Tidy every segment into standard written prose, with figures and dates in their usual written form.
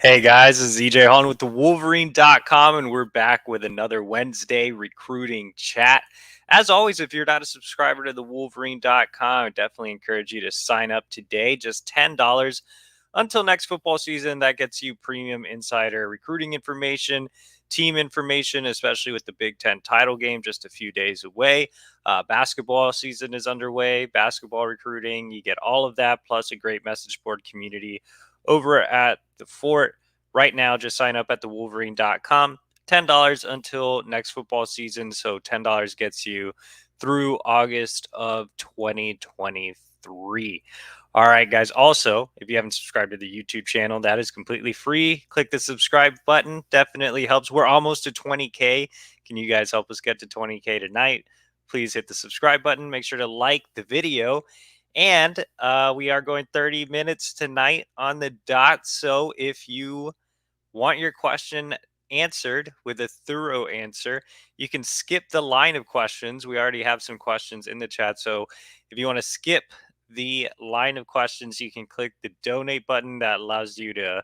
Hey guys, this is EJ Holland with the Wolverine.com, and we're back with another Wednesday recruiting chat. As always, if you're not a subscriber to the Wolverine.com, I definitely encourage you to sign up today. Just $10 until next football season. That gets you premium insider recruiting information, team information, especially with the Big Ten title game just a few days away. Basketball season is underway, basketball recruiting. You get all of that, plus a great message board community over at the Fort. Right now, just sign up at thewolverine.com. $10 until next football season. So $10 gets you through August of 2023. All right, guys. Also, if you haven't subscribed to the YouTube channel, that is completely free. Click the subscribe button. Definitely helps. We're almost to 20K. Can you guys help us get to 20K tonight? Please hit the subscribe button. Make sure to like the video. And we are going 30 minutes tonight on the dot. So if you want your question answered with a thorough answer, you can skip the line of questions. We already have some questions in the chat. So if you want to skip the line of questions, you can click the donate button that allows you to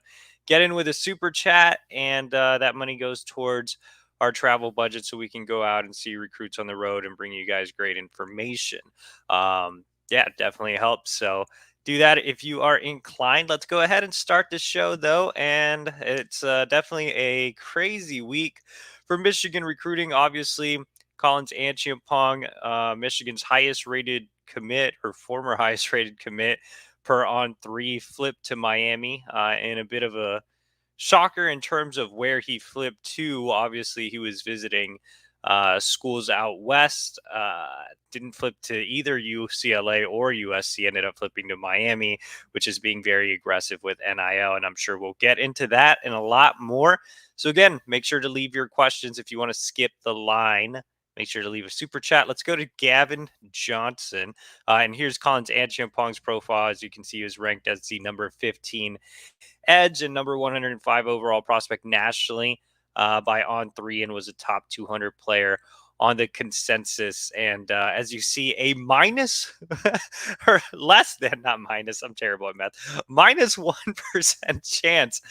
get in with a super chat. And that money goes towards our travel budget so we can go out and see recruits on the road and bring you guys great information. Yeah, it definitely helps. So do that if you are inclined. Let's go ahead and start the show, though. And it's definitely a crazy week for Michigan recruiting. Obviously, Collins Acheampong, Michigan's highest rated commit, or former highest rated commit per On3, flipped to Miami in a bit of a shocker in terms of where he flipped to. Obviously, he was visiting schools out west. Didn't flip to either UCLA or USC, ended up flipping to Miami, which is being very aggressive with NIL. And I'm sure we'll get into that and a lot more. So, again, make sure to leave your questions if you want to skip the line. Make sure to leave a super chat. Let's go to Gavin Johnson. And here's Collins Acheampong's profile. As you can see, he was ranked as the number 15 edge and number 105 overall prospect nationally by On3, and was a top 200 player on the consensus. And as you see, a minus or less than, not minus, I'm terrible at math, minus 1% chance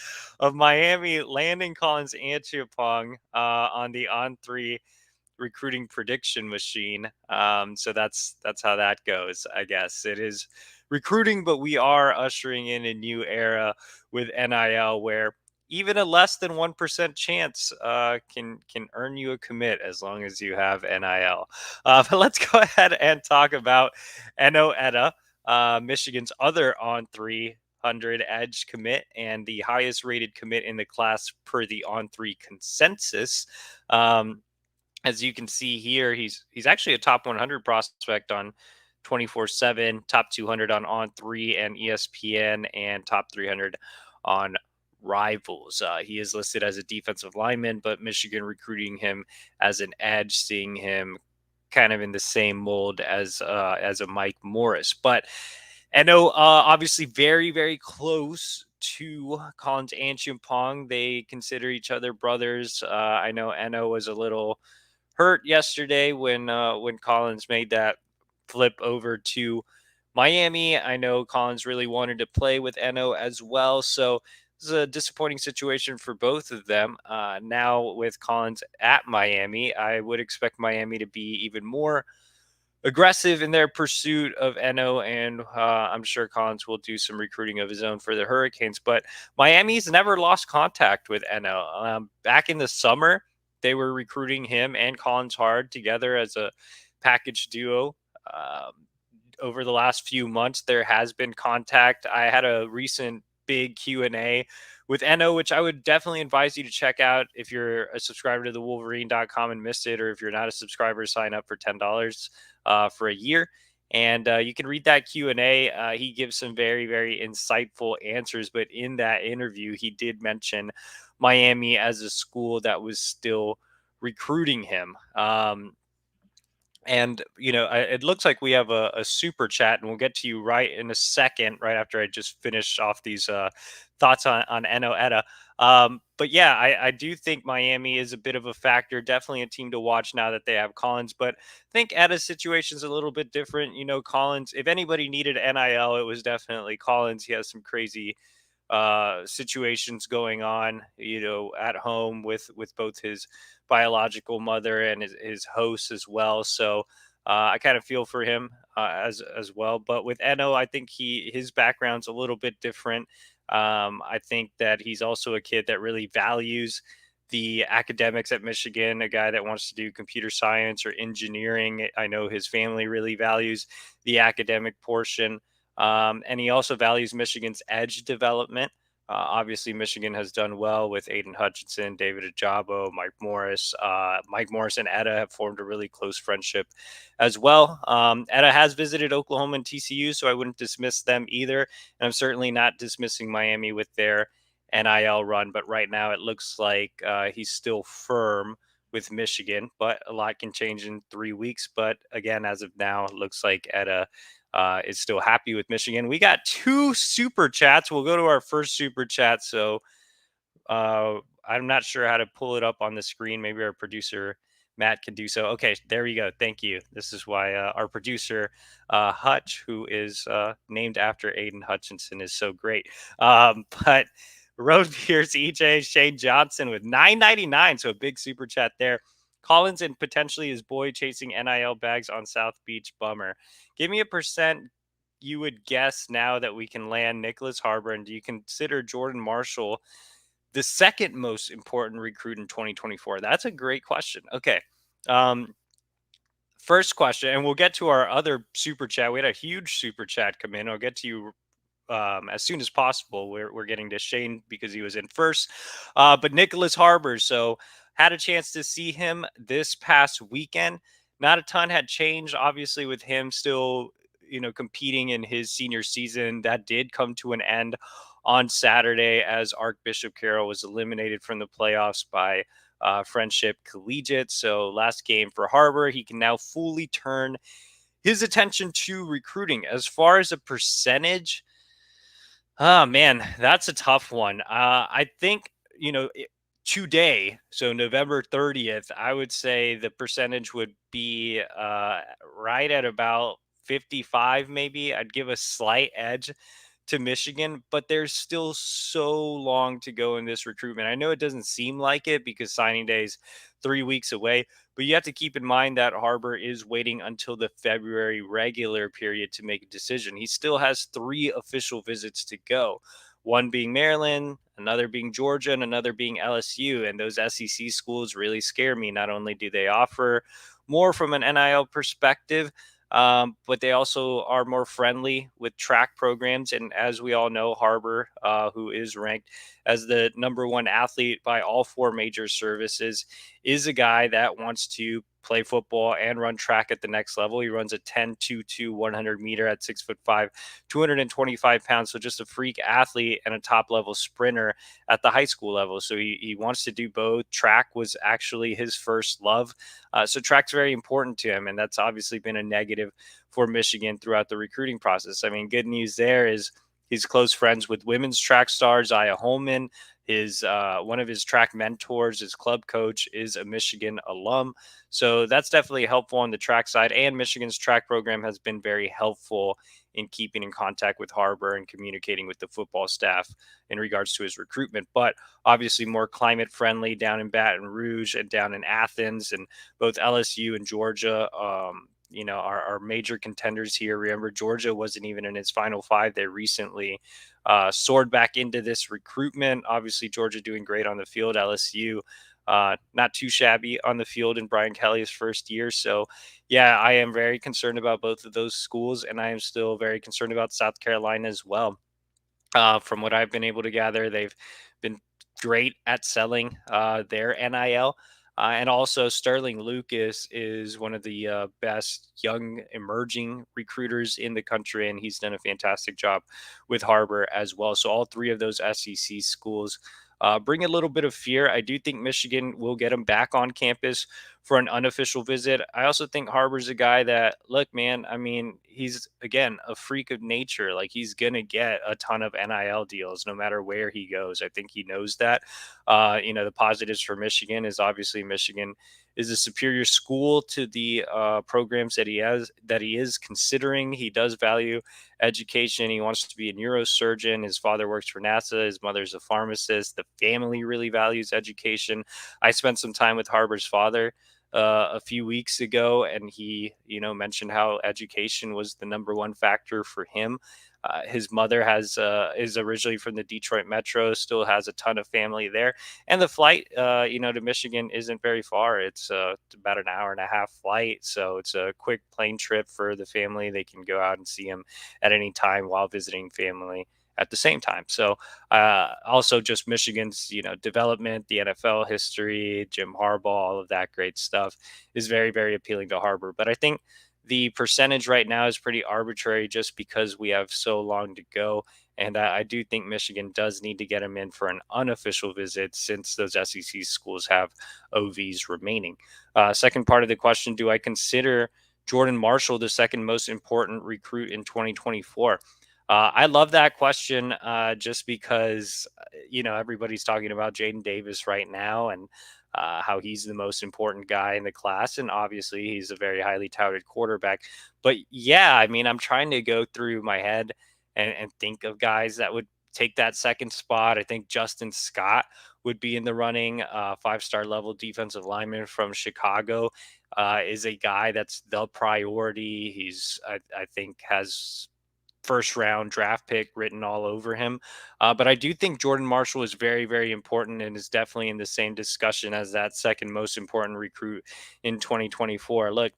of Miami landing Collins Acheampong on the On3 recruiting prediction machine. So that's how that goes. I guess it is recruiting, but we are ushering in a new era with NIL where even a less than 1% chance can earn you a commit as long as you have NIL. But let's go ahead and talk about Etta, Michigan's other On300 edge commit and the highest rated commit in the class per the On3 consensus. As you can see here, he's actually a top 100 prospect on 24/7, top 200 on On3 and ESPN, and top 300 on Rivals. He is listed as a defensive lineman, but Michigan recruiting him as an edge, seeing him kind of in the same mold as a Mike Morris. But Eno, obviously very, very close to Collins Acheampong. They consider each other brothers. I know Eno was a little hurt yesterday when Collins made that flip over to Miami. I know Collins really wanted to play with Eno as well, so it's a disappointing situation for both of them. Now with Collins at Miami, I would expect Miami to be even more aggressive in their pursuit of Eno, and I'm sure Collins will do some recruiting of his own for the Hurricanes. But Miami's never lost contact with Eno. Back in the summer, they were recruiting him and Collins hard together as a package duo. Over the last few months, there has been contact. I had a recent big Q&A with Eno, which I would definitely advise you to check out if you're a subscriber to the Wolverine.com and missed it, or if you're not a subscriber, sign up for $10 for a year. And you can read that Q&A. He gives some very, very insightful answers. But in that interview, he did mention Miami as a school that was still recruiting him. And, it looks like we have a super chat, and we'll get to you right in a second, right after I just finish off these thoughts on Etta. But yeah, I do think Miami is a bit of a factor, definitely a team to watch now that they have Collins. But I think Etta's situation is a little bit different. Collins, if anybody needed NIL, it was definitely Collins. He has some crazy situations going on, at home with both his biological mother and his host as well. So I kind of feel for him as well. But with Eno, I think his background's a little bit different. I think that he's also a kid that really values the academics at Michigan, a guy that wants to do computer science or engineering. I know his family really values the academic portion. And he also values Michigan's edge development. Obviously, Michigan has done well with Aiden Hutchinson, David Ajabo, Mike Morris. Mike Morris and Etta have formed a really close friendship as well. Etta has visited Oklahoma and TCU, so I wouldn't dismiss them either. And I'm certainly not dismissing Miami with their NIL run, but right now it looks like he's still firm with Michigan, but a lot can change in 3 weeks. But again, as of now, it looks like Etta is still happy with Michigan. We got 2 super chats. We'll go to our first super chat. So I'm not sure how to pull it up on the screen. Maybe our producer Matt can do so. Okay, there we go. Thank you. This is why our producer Hutch, who is named after Aiden Hutchinson, is so great. But Road Beers, EJ, Shane Johnson with $9.99, so a big super chat there. Collins and potentially his boy chasing NIL bags on South Beach. Bummer. Give me a percent you would guess now that we can land Nicholas Harbaugh, and do you consider Jordan Marshall the second most important recruit in 2024? That's a great question. Okay. First question, and we'll get to our other super chat. We had a huge super chat come in. I'll get to you as soon as possible. We're getting to Shane because he was in first. But Nicholas Harbaugh, so had a chance to see him this past weekend. Not a ton had changed, obviously, with him still, competing in his senior season. That did come to an end on Saturday as Archbishop Carroll was eliminated from the playoffs by Friendship Collegiate. So last game for Harbaugh, he can now fully turn his attention to recruiting. As far as a percentage, oh man, that's a tough one. I think today, so November 30th, I would say the percentage would be right at about 55. Maybe I'd give a slight edge to Michigan, but there's still so long to go in this recruitment. I know it doesn't seem like it because signing day is 3 weeks away, but you have to keep in mind that Harbaugh is waiting until the February regular period to make a decision. He still has 3 official visits to go, one being Maryland, another being Georgia, and another being LSU. And those SEC schools really scare me. Not only do they offer more from an NIL perspective, but they also are more friendly with track programs. And as we all know, Harbaugh, who is ranked as the #1 athlete by all 4 major services, is a guy that wants to play football and run track at the next level. He runs a 10.22 100 meter at 6'5", 225 pounds. So just a freak athlete and a top level sprinter at the high school level. So he wants to do both. Track was actually his first love. So track's very important to him. And that's obviously been a negative for Michigan throughout the recruiting process. I mean, good news there is he's close friends with women's track stars, Aya Holman. His one of his track mentors, his club coach, is a Michigan alum. So that's definitely helpful on the track side. And Michigan's track program has been very helpful in keeping in contact with Harbaugh and communicating with the football staff in regards to his recruitment. But obviously more climate friendly down in Baton Rouge and down in Athens, and both LSU and Georgia, are major contenders here. Remember, Georgia wasn't even in its Final Five. They recently soared back into this recruitment. Obviously, Georgia doing great on the field. LSU not too shabby on the field in Brian Kelly's first year. So, yeah, I am very concerned about both of those schools, and I am still very concerned about South Carolina as well. From what I've been able to gather, they've been great at selling their NIL. And also, Sterling Lucas is one of the best young emerging recruiters in the country, and he's done a fantastic job with Harbaugh as well. So, all 3 of those SEC schools bring a little bit of fear. I do think Michigan will get him back on campus for an unofficial visit. I also think Harbaugh's a guy that, look, man, I mean, he's, again, a freak of nature. Like, he's going to get a ton of NIL deals no matter where he goes. I think he knows that. The positives for Michigan is obviously Michigan is a superior school to the programs that he is considering. He does value education. He wants to be a neurosurgeon. His father works for NASA. His mother's a pharmacist. The family really values education. I spent some time with Harbaugh's father a few weeks ago, and he, mentioned how education was the number one factor for him. His mother is originally from the Detroit Metro, still has a ton of family there, and the flight, to Michigan isn't very far. It's about an hour and a half flight, so it's a quick plane trip for the family. They can go out and see him at any time while visiting family at the same time. So also just Michigan's, development, the NFL history, Jim Harbaugh, all of that great stuff is very, very appealing to Harbaugh. But I think the percentage right now is pretty arbitrary just because we have so long to go. And I do think Michigan does need to get him in for an unofficial visit since those SEC schools have OVs remaining. Second part of the question, do I consider Jordan Marshall the second most important recruit in 2024? I love that question just because, everybody's talking about Jadyn Davis right now and how he's the most important guy in the class. And obviously, he's a very highly touted quarterback. But yeah, I mean, I'm trying to go through my head and think of guys that would take that second spot. I think Justin Scott would be in the running. 5-star level defensive lineman from Chicago is a guy that's the priority. I think, has first round draft pick written all over him. But I do think Jordan Marshall is very, very important and is definitely in the same discussion as that second most important recruit in 2024. Look,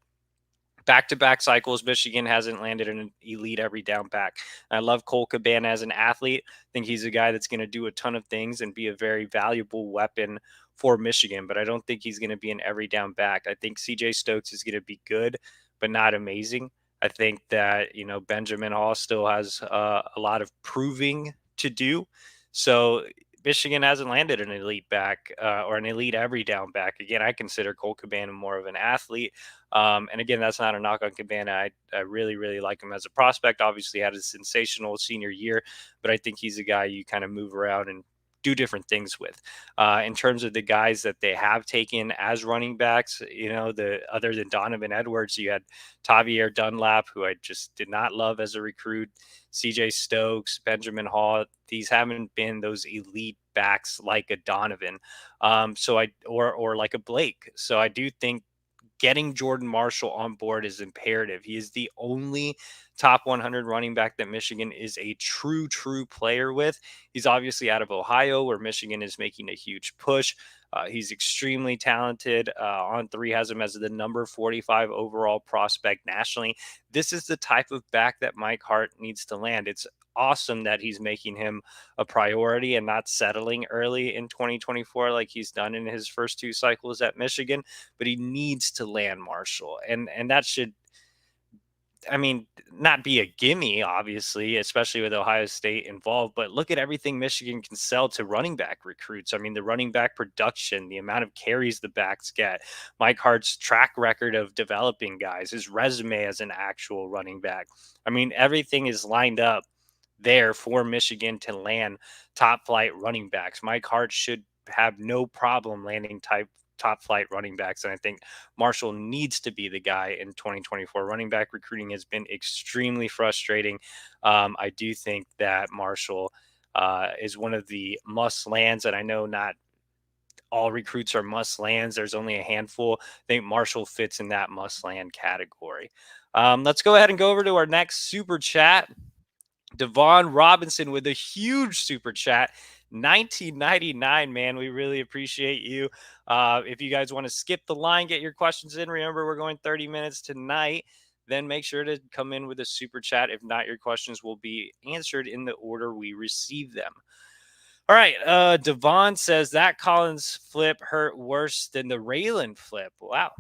back-to-back cycles, Michigan hasn't landed an elite every down back. I love Cole Cabana as an athlete. I think he's a guy that's going to do a ton of things and be a very valuable weapon for Michigan, but I don't think he's going to be an every down back. I think CJ Stokes is going to be good, but not amazing. I think that, Benjamin Hall still has a lot of proving to do. So Michigan hasn't landed an elite back or an elite every down back. Again, I consider Cole Cabana more of an athlete. And again, that's not a knock on Cabana. I really, really like him as a prospect. Obviously, had a sensational senior year, but I think he's a guy you kind of move around and do different things with. In terms of the guys that they have taken as running backs, the other than Donovan Edwards, you had Tavier Dunlap, who I just did not love as a recruit, CJ Stokes, Benjamin Hall. These haven't been those elite backs like a Donovan, or like a Blake. So I do think getting Jordan Marshall on board is imperative. He is the only top 100 running back that Michigan is a true player with. He's obviously out of Ohio, where Michigan is making a huge push. He's extremely talented. On3 has him as the number 45 overall prospect nationally. This is the type of back that Mike Hart needs to land. It's awesome that he's making him a priority and not settling early in 2024 like he's done in his first two cycles at Michigan, but he needs to land Marshall. And that should, I mean, not be a gimme, obviously, especially with Ohio State involved, but look at everything Michigan can sell to running back recruits. I mean, the running back production, the amount of carries the backs get, Mike Hart's track record of developing guys, his resume as an actual running back. I mean, everything is lined up there for Michigan to land top flight running backs. Mike Hart should have no problem landing top flight running backs. And I think Marshall needs to be the guy in 2024. Running back recruiting has been extremely frustrating. I do think that Marshall is one of the must lands, and I know not all recruits are must lands. There's only a handful. I think Marshall fits in that must land category. Let's go ahead and go over to our next super chat. Devon Robinson with a huge super chat. 1999, man. We really appreciate you. If you guys want to skip the line, get your questions in. Remember, we're going 30 minutes tonight. Then make sure to come in with a super chat. If not, your questions will be answered in the order we receive them. All right. Devon says that Collins flip hurt worse than the Raylan flip. Wow.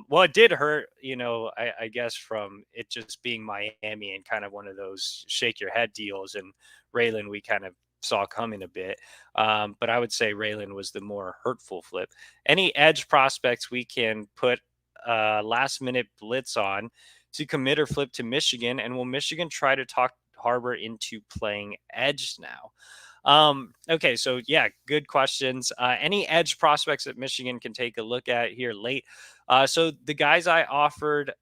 Well, it did hurt, I guess from it just being Miami and kind of one of those shake your head deals. And Raylan, we kind of saw coming a bit. But I would say Raylan was the more hurtful flip. Any edge prospects we can put last minute blitz on to commit or flip to Michigan? And will Michigan try to talk Harbaugh into playing edge now? Okay, so yeah, good questions. Any edge prospects that Michigan can take a look at here late? So the guys I offered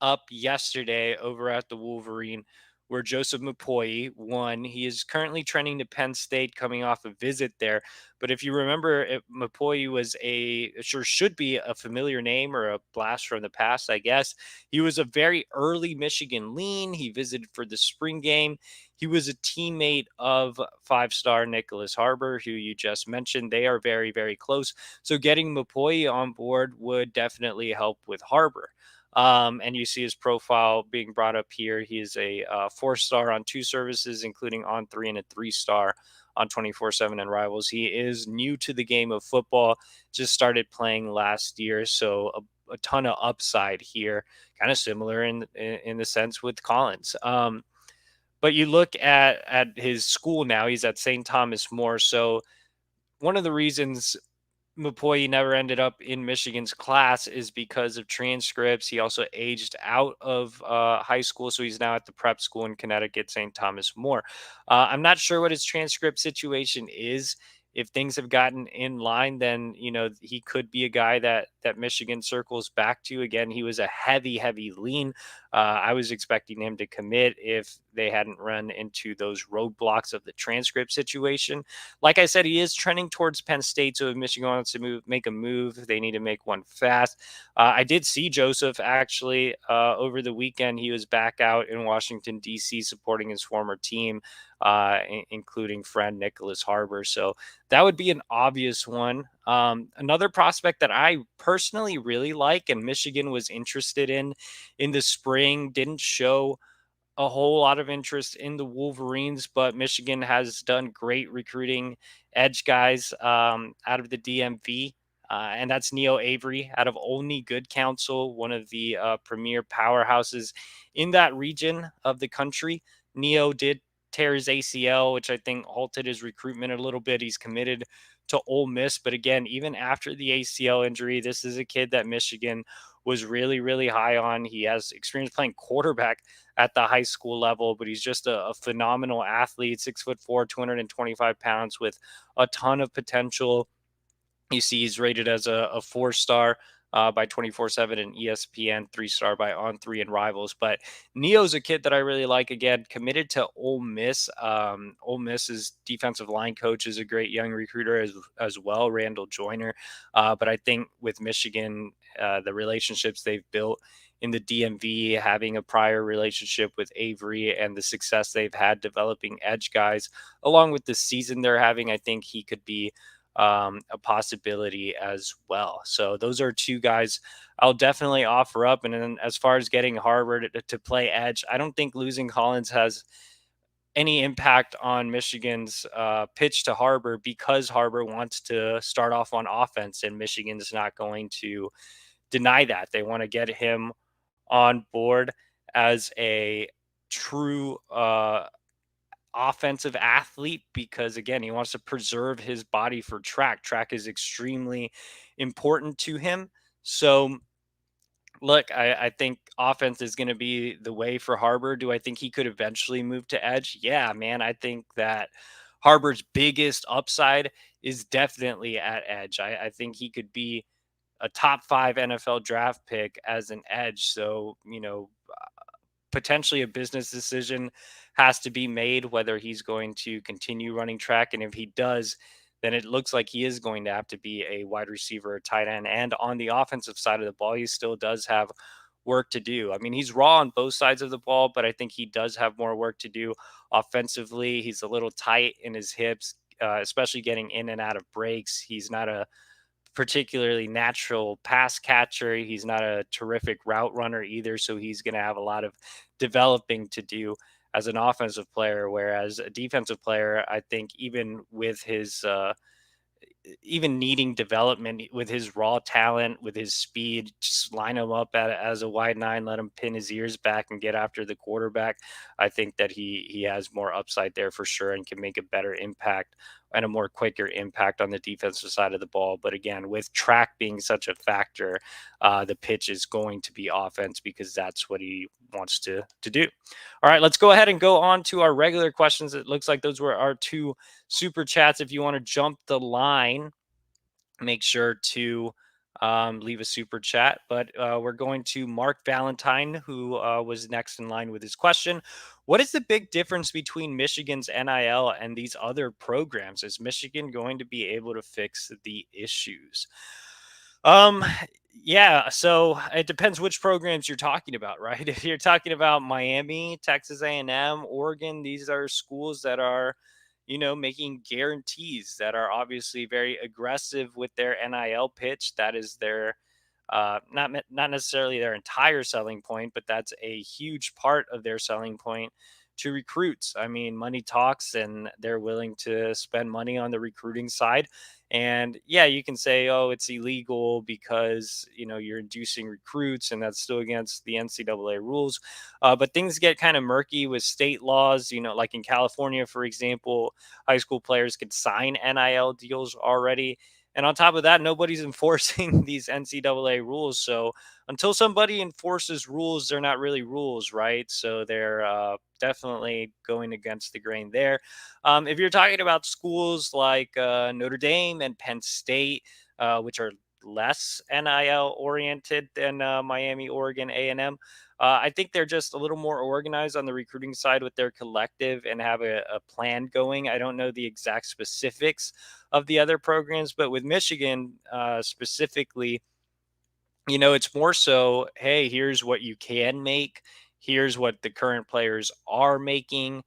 up yesterday over at the Wolverine where Joseph Mapoyi won. He is currently trending to Penn State coming off a visit there. But if you remember, Mapoyi was sure should be a familiar name or a blast from the past, I guess. He was a very early Michigan lean. He visited for the spring game. He was a teammate of five-star Nicholas Harbaugh, who you just mentioned. They are very, very close. So getting Mapoyi on board would definitely help with Harbaugh. And you see his profile being brought up here. He is a 4-star on 2 services, including On3 and a 3-star on 24/7 and Rivals. He is new to the game of football, just started playing last year, so a ton of upside here, kind of similar in the sense with Collins. But you look at his school now; he's at St. Thomas More. So one of the reasons Mapoyi never ended up in Michigan's class is because of transcripts. He also aged out of high school, so he's now at the prep school in Connecticut, St. Thomas More. I'm not sure what his transcript situation is. If things have gotten in line, then he could be a guy that Michigan circles back to. Again, he was a heavy, heavy lean. I was expecting him to commit if they hadn't run into those roadblocks of the transcript situation. Like I said, he is trending towards Penn State. So if Michigan wants to make a move, they need to make one fast. I did see Joseph actually over the weekend. He was back out in Washington, D.C., supporting his former team, including friend Nicholas Harbaugh. So that would be an obvious one. Another prospect that I personally really like and Michigan was interested in the spring, didn't show a whole lot of interest in the Wolverines, but Michigan has done great recruiting edge guys out of the DMV. And that's Neo Avery out of Olney Good Counsel, one of the premier powerhouses in that region of the country. Neo did tear his ACL, which I think halted his recruitment a little bit. He's committed to Ole Miss. But again, even after the ACL injury, this is a kid that Michigan was really, really high on. He has experience playing quarterback at the high school level, but he's just a phenomenal athlete, 6'4", 225 pounds with a ton of potential. You see, he's rated as a 4-star by 24/7 and ESPN, 3-star by On3 and Rivals. But Neo's a kid that I really like. Again, committed to Ole Miss. Ole Miss's defensive line coach is a great young recruiter as well, Randall Joyner. But I think with Michigan, the relationships they've built in the DMV, having a prior relationship with Avery and the success they've had developing edge guys, along with the season they're having, I think he could be a possibility as well. So those are 2 guys I'll definitely offer up. And then as far as getting Harvard to play edge, I don't think losing Collins has any impact on Michigan's pitch to Harbaugh because Harbaugh wants to start off on offense and Michigan's not going to deny that. They want to get him on board as a true offensive athlete because again he wants to preserve his body for track is extremely important to him. So look, I think offense is going to be the way for Harbaugh. Do I think he could eventually move to edge? Yeah, man. I think that Harbaugh's biggest upside is definitely at edge. I think he could be a top 5 NFL draft pick as an edge. So potentially a business decision has to be made whether he's going to continue running track. And if he does, then it looks like he is going to have to be a wide receiver, a tight end. And on the offensive side of the ball, he still does have work to do. I mean, he's raw on both sides of the ball, but I think he does have more work to do offensively. He's a little tight in his hips, especially getting in and out of breaks. He's not a particularly natural pass catcher. He's not a terrific route runner either. So he's going to have a lot of developing to do as an offensive player. Whereas a defensive player, I think even with his, even needing development with his raw talent, with his speed, just line him up as a wide 9, let him pin his ears back and get after the quarterback. I think that he has more upside there for sure and can make a better impact and a more quicker impact on the defensive side of the ball. But again, with track being such a factor, the pitch is going to be offense because that's what he wants to do. All right, let's go ahead and go on to our regular questions. It looks like those were our two super chats. If you want to jump the line, make sure to leave a super chat. But we're going to Mark Valentine, who was next in line with his question. What is the big difference between Michigan's NIL and these other programs? Is Michigan going to be able to fix the issues? Um, yeah, so it depends which programs you're talking about, right? If you're talking about Miami, Texas A&M, Oregon, these are schools that are, making guarantees that are obviously very aggressive with their NIL pitch. That is their not necessarily their entire selling point, but that's a huge part of their selling point to recruits. I mean, money talks, and they're willing to spend money on the recruiting side. And yeah, you can say, oh, it's illegal because you're inducing recruits, and that's still against the NCAA rules. But things get kind of murky with state laws. Like in California, for example, high school players could sign NIL deals already. And on top of that, nobody's enforcing these NCAA rules. So until somebody enforces rules, they're not really rules, right? So they're definitely going against the grain there. If you're talking about schools like Notre Dame and Penn State, which are less NIL oriented than Miami, Oregon, A&M, I think they're just a little more organized on the recruiting side with their collective and have a plan going. I don't know the exact specifics of the other programs, but with Michigan specifically, it's more so, hey, here's what you can make. Here's what the current players are making.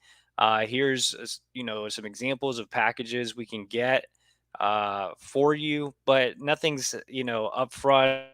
Here's some examples of packages we can get for you, but nothing's upfront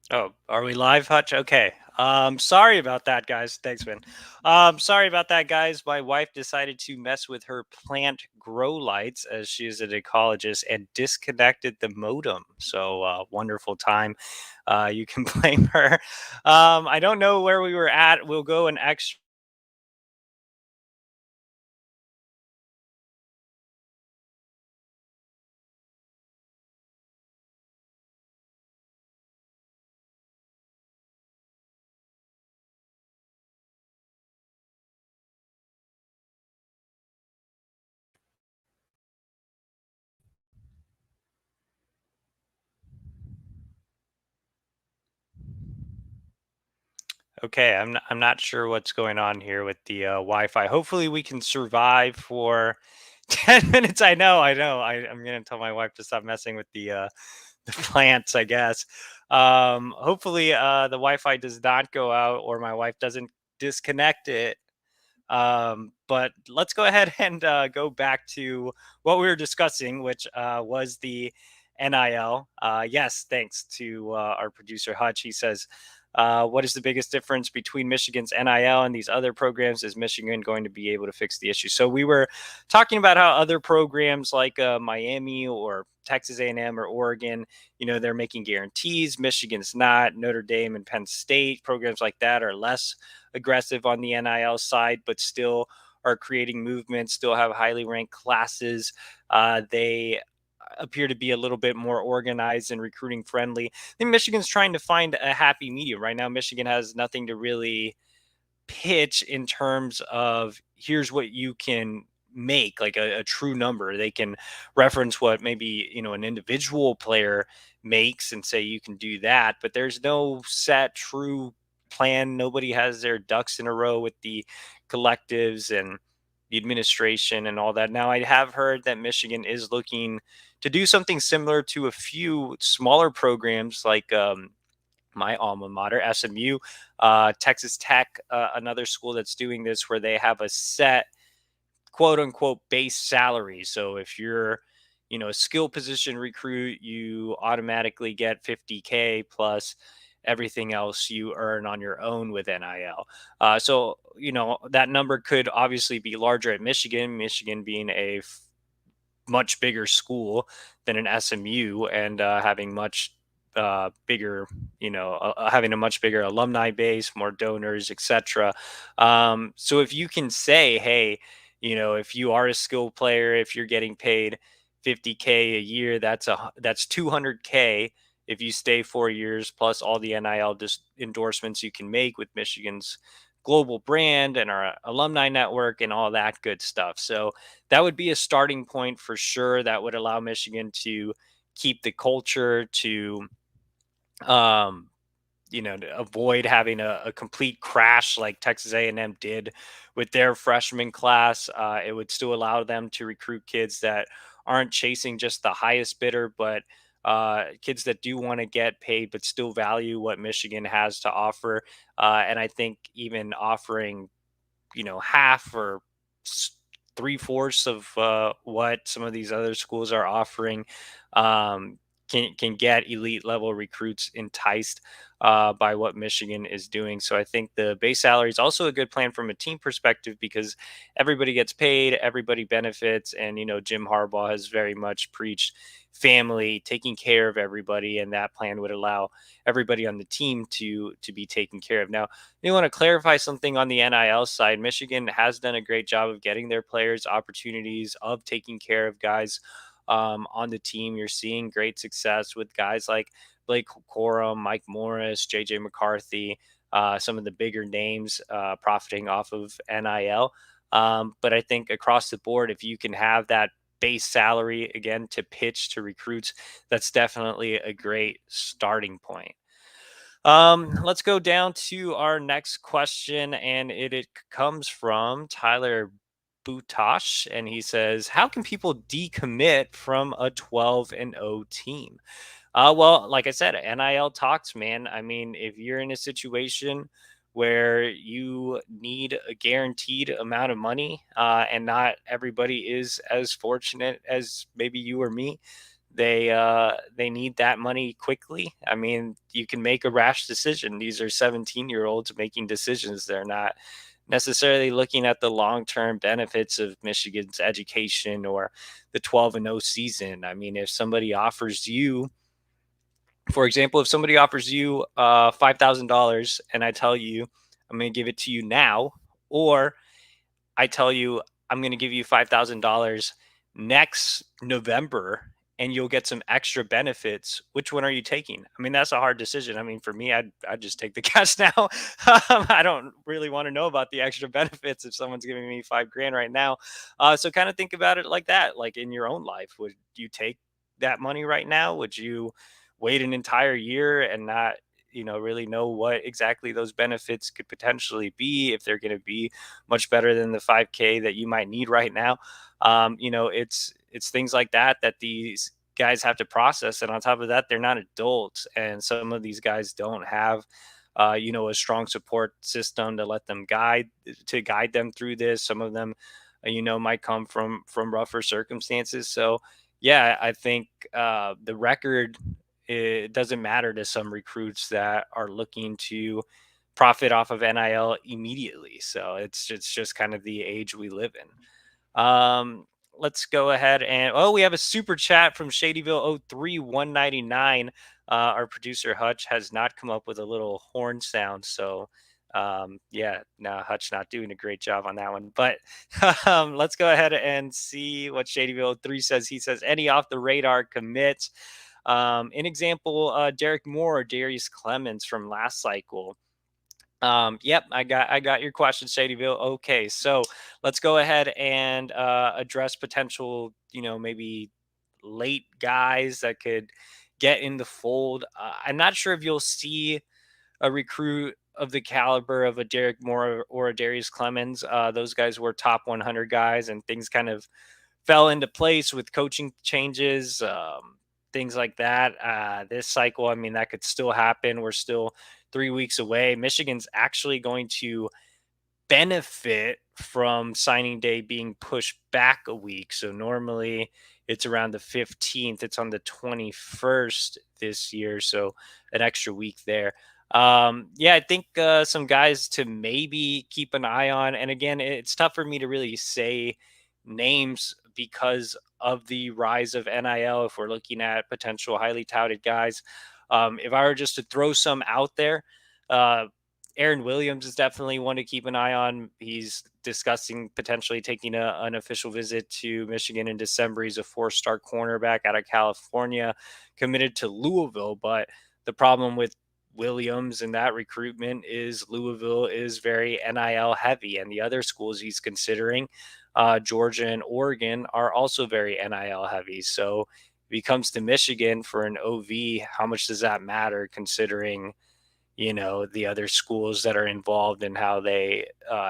Oh, are we live, Hutch? Okay. Sorry about that, guys. Thanks, man. Sorry about that, guys. My wife decided to mess with her plant grow lights as she is an ecologist and disconnected the modem. So, wonderful time. You can blame her. I don't know where we were at. We'll go an extra. Okay, I'm not sure what's going on here with the Wi-Fi. Hopefully, we can survive for 10 minutes. I'm gonna tell my wife to stop messing with the plants, I guess. Hopefully, the Wi-Fi does not go out, or my wife doesn't disconnect it. But let's go ahead and go back to what we were discussing, which was the NIL. Yes, thanks to our producer Hutch. He says, "What is the biggest difference between Michigan's NIL and these other programs? Is Michigan going to be able to fix the issue?" So we were talking about how other programs like Miami or Texas A&M or Oregon, they're making guarantees. Michigan's not. Notre Dame and Penn State programs like that are less aggressive on the NIL side, but still are creating movements, still have highly ranked classes. They appear to be a little bit more organized and recruiting friendly. I think Michigan's trying to find a happy medium. Right now, Michigan has nothing to really pitch in terms of here's what you can make, like a true number. They can reference what maybe an individual player makes and say you can do that, but there's no set true plan. Nobody has their ducks in a row with the collectives and the administration and all that. Now, I have heard that Michigan is looking to do something similar to a few smaller programs like my alma mater, SMU, Texas Tech, another school that's doing this where they have a set quote unquote base salary. So if you're, a skill position recruit, you automatically get 50K plus everything else you earn on your own with NIL. So, that number could obviously be larger at Michigan being a much bigger school than an SMU and having much bigger, having a much bigger alumni base, more donors, etc. So if you can say, hey, if you are a skill player, if you're getting paid 50K a year, that's 200K if you stay 4 years plus all the NIL endorsements you can make with Michigan's global brand and our alumni network and all that good stuff. So that would be a starting point for sure. That would allow Michigan to keep the culture, um, to avoid having a complete crash like Texas A&M did with their freshman class. It would still allow them to recruit kids that aren't chasing just the highest bidder, but kids that do want to get paid but still value what Michigan has to offer. And I think even offering half or 3/4 of what some of these other schools are offering um, can get elite level recruits enticed by what Michigan is doing. So I think the base salary is also a good plan from a team perspective because everybody gets paid, everybody benefits, and Jim Harbaugh has very much preached family, taking care of everybody, and that plan would allow everybody on the team to be taken care of. Now, you want to clarify something on the NIL side. Michigan has done a great job of getting their players opportunities, of taking care of guys on the team. You're seeing great success with guys like Blake Corum, Mike Morris, JJ McCarthy, some of the bigger names profiting off of NIL. But I think across the board, if you can have that base salary again to pitch to recruits, that's definitely a great starting point. Let's go down to our next question, and it comes from Tyler Butash, and he says, "How can people decommit from a 12-0 team?" Well, like I said, NIL talks, man. I mean, if you're in a situation where you need a guaranteed amount of money, and not everybody is as fortunate as maybe you or me, they need that money quickly. I mean, you can make a rash decision. These are 17-year-olds making decisions. They're not necessarily looking at the long-term benefits of Michigan's education or the 12-0 season. I mean, if somebody offers you, for example, if somebody offers you $5,000 and I tell you I'm going to give it to you now, or I tell you I'm going to give you $5,000 next November and you'll get some extra benefits, which one are you taking? I mean, that's a hard decision. I mean, for me, I'd just take the cash now. I don't really want to know about the extra benefits if someone's giving me 5 grand right now. So kind of think about it like that, like in your own life. Would you take that money right now? Would you wait an entire year and not, really know what exactly those benefits could potentially be, if they're going to be much better than the 5K that you might need right now? It's things like that that these guys have to process, and on top of that, they're not adults, and some of these guys don't have a strong support system to let them guide them through this. Some of them might come from rougher circumstances. So yeah, I think the record, it doesn't matter to some recruits that are looking to profit off of NIL immediately. So it's just kind of the age we live in. Let's go ahead and we have a super chat from Shadyville 03199. Our producer Hutch has not come up with a little horn sound, so yeah, no, Hutch not doing a great job on that one. But let's go ahead and see what Shadyville 03 says. He says any off the radar commits. In example, Derek Moore or Darius Clemens from last cycle. Yep, I got your question, Shadyville. Okay, so let's go ahead and address potential, maybe late guys that could get in the fold. I'm not sure if you'll see a recruit of the caliber of a Derek Moore or a Darius Clemens. Those guys were top 100 guys, and things kind of fell into place with coaching changes, things like that. This cycle, I mean, that could still happen. We're still 3 weeks away. Michigan's actually going to benefit from signing day being pushed back a week. So normally it's around the 15th. It's on the 21st this year. So an extra week there. Yeah, I think some guys to maybe keep an eye on. And again, it's tough for me to really say names because of the rise of NIL. If we're looking at potential highly touted guys, if I were just to throw some out there, uh, Aaron Williams is definitely one to keep an eye on. He's discussing potentially taking an official visit to Michigan in December. He's a 4-star cornerback out of California, committed to Louisville. But the problem with Williams and that recruitment is Louisville is very NIL heavy, and the other schools he's considering, Georgia and Oregon, are also very NIL heavy. So if he comes to Michigan for an OV, how much does that matter considering the other schools that are involved and how they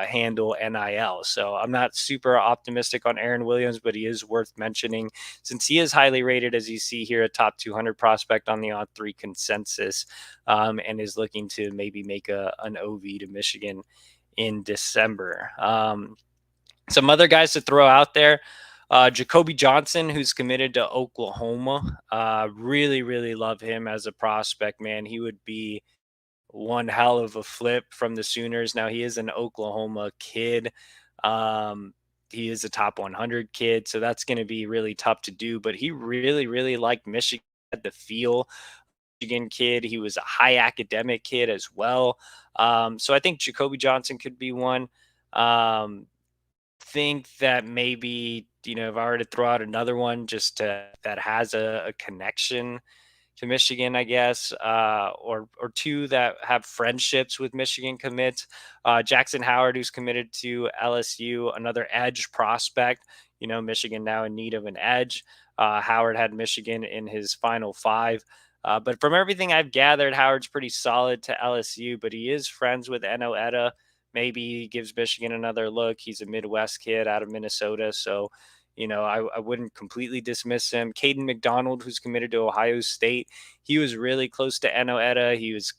handle NIL? So I'm not super optimistic on Aaron Williams, but he is worth mentioning since he is highly rated, as you see here, a top 200 prospect on the Odd3 consensus, and is looking to maybe make an OV to Michigan in December. Some other guys to throw out there. Jacoby Johnson, who's committed to Oklahoma. Really, really love him as a prospect, man. He would be one hell of a flip from the Sooners. Now he is an Oklahoma kid. He is a top 100 kid, so that's going to be really tough to do. But he really, really liked Michigan, had the feel. Michigan kid. He was a high academic kid as well. So I think Jacoby Johnson could be one. Think that maybe if I were to throw out another one, that has a connection to Michigan, I guess, or two that have friendships with Michigan commits. Jackson Howard, who's committed to LSU, another edge prospect. Michigan now in need of an edge. Howard had Michigan in his final 5. But from everything I've gathered, Howard's pretty solid to LSU, but he is friends with Etta. Maybe he gives Michigan another look. He's a Midwest kid out of Minnesota. So, I wouldn't completely dismiss him. Caden McDonald, who's committed to Ohio State, he was really close to Etta. He was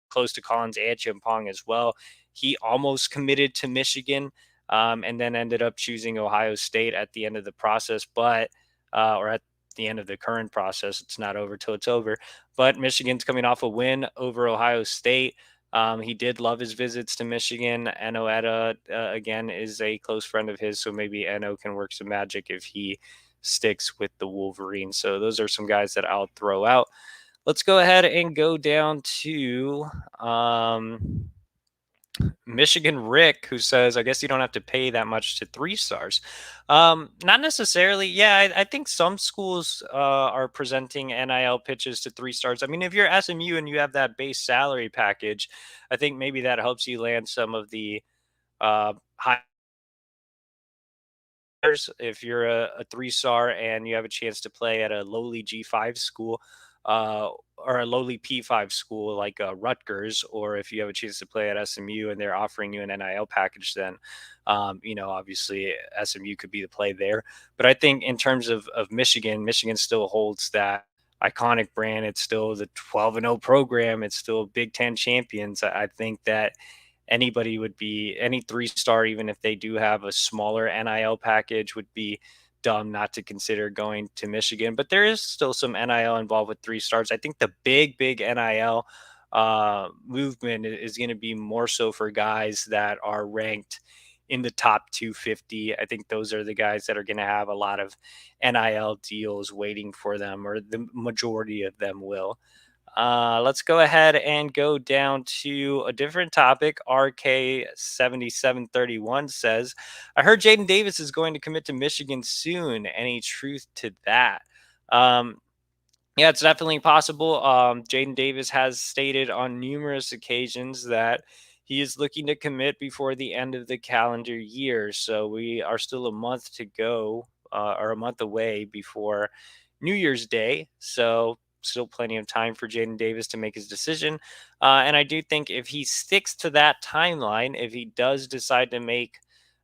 close to Collins Acheampong as well. He almost committed to Michigan, and then ended up choosing Ohio State at the end of the process, or at the end of the current process. It's not over till it's over. But Michigan's coming off a win over Ohio State. He did love his visits to Michigan. Eno Etta, again, is a close friend of his, so maybe Eno can work some magic if he sticks with the Wolverines. So those are some guys that I'll throw out. Let's go ahead and go down to Michigan Rick, who says, I guess you don't have to pay that much to 3 stars. Not necessarily. Yeah, I think some schools are presenting NIL pitches to 3 stars. I mean, if you're SMU and you have that base salary package, I think maybe that helps you land some of the high. If you're a 3 star and you have a chance to play at a lowly G5 school, or a lowly P5 school like Rutgers, or if you have a chance to play at SMU and they're offering you an NIL package, then obviously SMU could be the play there. But I think in terms of Michigan still holds that iconic brand. It's still the 12-0 program. It's still Big Ten champions. I think that anybody would be any 3 star, even if they do have a smaller NIL package, would be dumb not to consider going to Michigan. But there is still some NIL involved with 3 stars. I think the big NIL movement is going to be more so for guys that are ranked in the top 250. I think those are the guys that are going to have a lot of NIL deals waiting for them, or the majority of them will. Let's go ahead and go down to a different topic. RK7731 says, I heard Jadyn Davis is going to commit to Michigan soon. Any truth to that? Yeah, it's definitely possible. Jadyn Davis has stated on numerous occasions that he is looking to commit before the end of the calendar year. So we are still a month to go, or a month away before New Year's Day. So still plenty of time for Jadyn Davis to make his decision. And I do think if he sticks to that timeline, if he does decide to make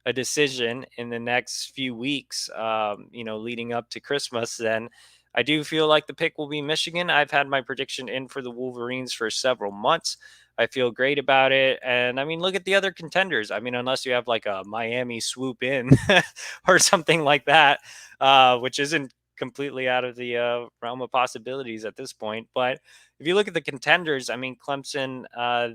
a decision in the next few weeks, leading up to Christmas, then I do feel like the pick will be Michigan. I've had my prediction in for the Wolverines for several months. I feel great about it. And I mean, look at the other contenders. I mean, unless you have like a Miami swoop in or something like that, which isn't completely out of the realm of possibilities at this point. But if you look at the contenders, I mean, Clemson,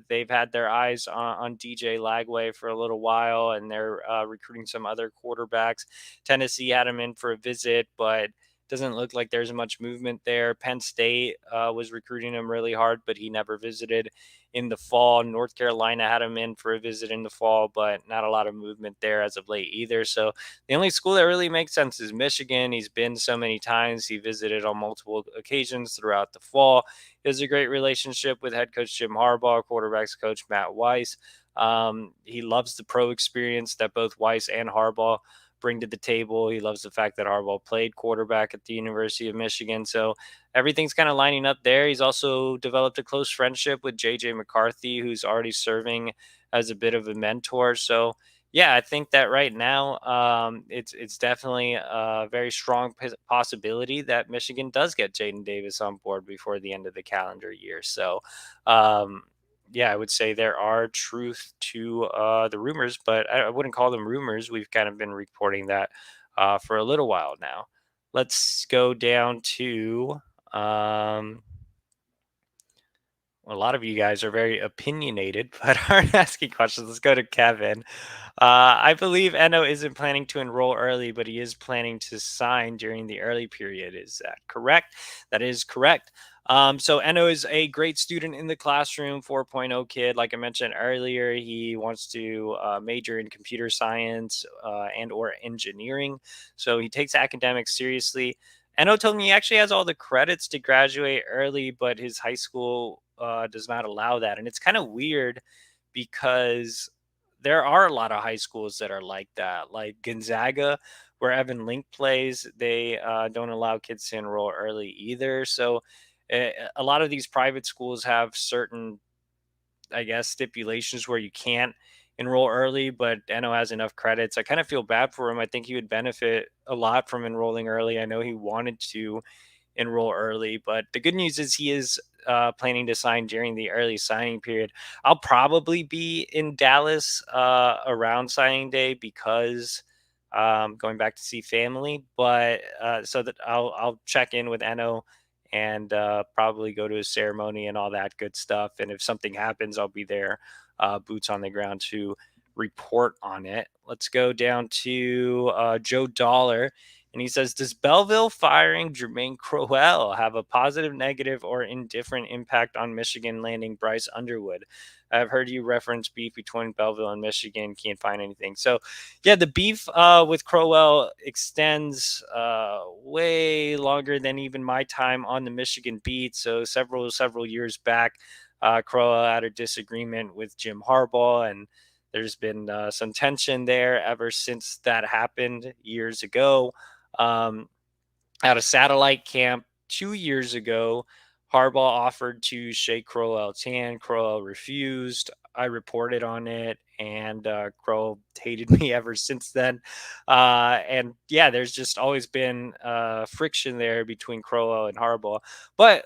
they've had their eyes on DJ Lagway for a little while, and they're recruiting some other quarterbacks. Tennessee had him in for a visit, but doesn't look like there's much movement there. Penn State was recruiting him really hard, but he never visited in the fall. North Carolina had him in for a visit in the fall, but not a lot of movement there as of late either. So the only school that really makes sense is Michigan. He's been so many times. He visited on multiple occasions throughout the fall. He has a great relationship with head coach Jim Harbaugh, quarterbacks coach Matt Weiss. He loves the pro experience that both Weiss and Harbaugh bring to the table. He loves the fact that Harbaugh played quarterback at the University of Michigan. So everything's kind of lining up there. He's also developed a close friendship with JJ McCarthy, who's already serving as a bit of a mentor. So yeah, I think that right now it's definitely a very strong possibility that Michigan does get Jadyn Davis on board before the end of the calendar year. So yeah, I would say there are truth to the rumors, but I wouldn't call them rumors. We've kind of been reporting that for a little while now. Let's go down to a lot of you guys are very opinionated, but aren't asking questions. Let's go to Kevin. I believe Eno isn't planning to enroll early, but he is planning to sign during the early period. Is that correct? That is correct. So Eno is a great student in the classroom, 4.0 kid. Like I mentioned earlier, he wants to major in computer science and or engineering. So he takes academics seriously. Eno told me he actually has all the credits to graduate early, but his high school does not allow that. And it's kind of weird because there are a lot of high schools that are like that, like Gonzaga, where Evan Link plays. They don't allow kids to enroll early either. So a lot of these private schools have certain, I guess, stipulations where you can't enroll early, but Eno has enough credits. I kind of feel bad for him. I think he would benefit a lot from enrolling early. I know he wanted to enroll early, but the good news is he is planning to sign during the early signing period. I'll probably be in Dallas around signing day because going back to see family. But so that I'll check in with Eno and probably go to a ceremony and all that good stuff. And if something happens, I'll be there, boots on the ground to report on it. Let's go down to Joe Dollar. And he says, does Belleville firing Jermaine Crowell have a positive, negative, or indifferent impact on Michigan landing Bryce Underwood? I've heard you reference beef between Belleville and Michigan. Can't find anything. So, yeah, the beef with Crowell extends way longer than even my time on the Michigan beat. So several years back, Crowell had a disagreement with Jim Harbaugh, and there's been some tension there ever since that happened years ago. Um, at a satellite camp 2 years ago, Harbaugh offered to shake Crowell's hand. Crowell refused. I reported on it, and Crowell hated me ever since then. And yeah, there's just always been friction there between Crowell and Harbaugh. But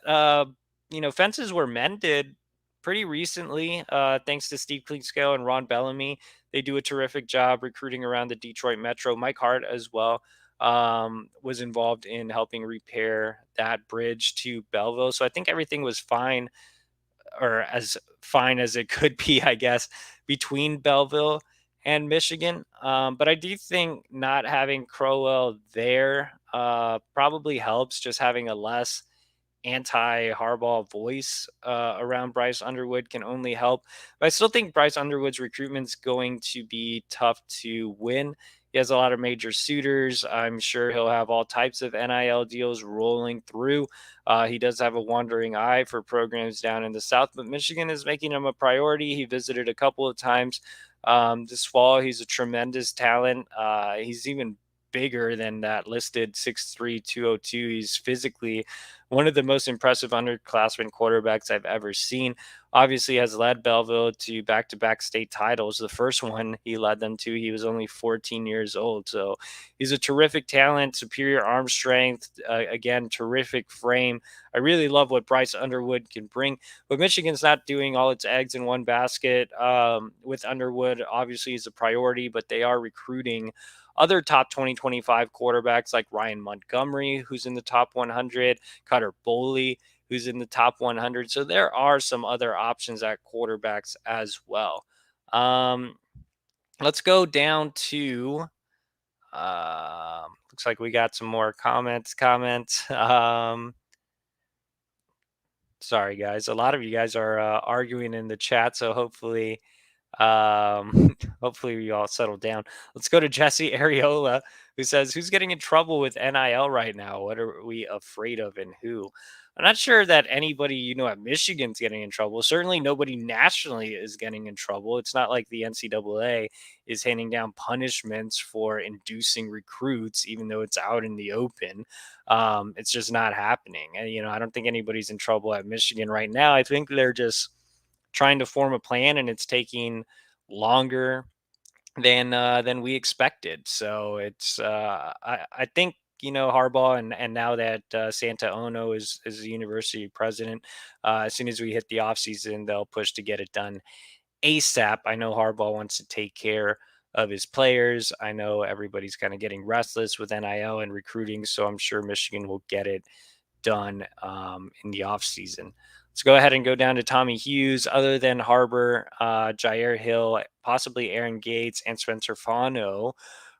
fences were mended pretty recently, thanks to Steve Klingscale and Ron Bellamy. They do a terrific job recruiting around the Detroit Metro. Mike Hart as well was involved in helping repair that bridge to Belleville. So I think everything was fine, or as fine as it could be, I guess, between Belleville and Michigan. But I do think not having Crowell there probably helps, just having a less anti-Harbaugh voice around Bryce Underwood can only help. But I still think Bryce Underwood's recruitment's going to be tough to win. He has a lot of major suitors. I'm sure he'll have all types of NIL deals rolling through. He does have a wandering eye for programs down in the South, but Michigan is making him a priority. He visited a couple of times this fall. He's a tremendous talent. He's even bigger than that listed 6'3", 202. He's physically one of the most impressive underclassmen quarterbacks I've ever seen. Obviously has led Belleville to back-to-back state titles. The first one he led them to, he was only 14 years old. So he's a terrific talent, superior arm strength, again, terrific frame. I really love what Bryce Underwood can bring, but Michigan's not doing all its eggs in one basket. With Underwood, obviously, is a priority, but they are recruiting other top 2025 quarterbacks like Ryan Montgomery, who's in the top 100, Cutter Boley, who's in the top 100. So there are some other options at quarterbacks as well. Let's go down to, looks like we got some more comments. Sorry, guys. A lot of you guys are arguing in the chat, so hopefully hopefully we all settle down. Let's go to Jesse Areola, who says, who's getting in trouble with NIL right now? What are we afraid of, and who? I'm not sure that anybody, at Michigan's getting in trouble. Certainly nobody nationally is getting in trouble. It's not like the NCAA is handing down punishments for inducing recruits, even though it's out in the open. It's just not happening. And, I don't think anybody's in trouble at Michigan right now. I think they're just trying to form a plan, and it's taking longer than we expected. So it's I think Harbaugh and now that Santa Ono is the university president, as soon as we hit the offseason, they'll push to get it done ASAP. I know Harbaugh wants to take care of his players. I know everybody's kind of getting restless with NIL and recruiting, so I'm sure Michigan will get it done in the offseason. Let's go ahead and go down to Tommy Hughes. Other than Harbaugh, Jair Hill, possibly Aaron Gates, and Spencer Fano,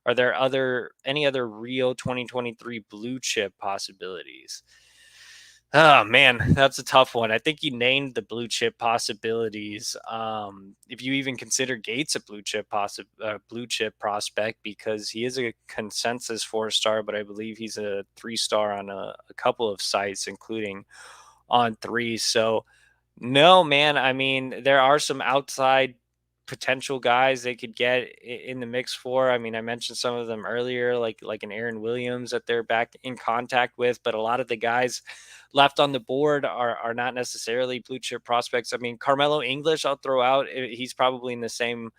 are there any other real 2023 blue chip possibilities? Oh man, that's a tough one. I think you named the blue chip possibilities. If you even consider Gates a blue chip prospect, because he is a consensus 4-star, but I believe he's a 3-star on a couple of sites, including On3. So no, man. I mean, there are some outside potential guys they could get in the mix for. I mean, I mentioned some of them earlier, like an Aaron Williams that they're back in contact with, but a lot of the guys left on the board are not necessarily blue chip prospects. I mean, Carmelo English, I'll throw out. He's probably in the same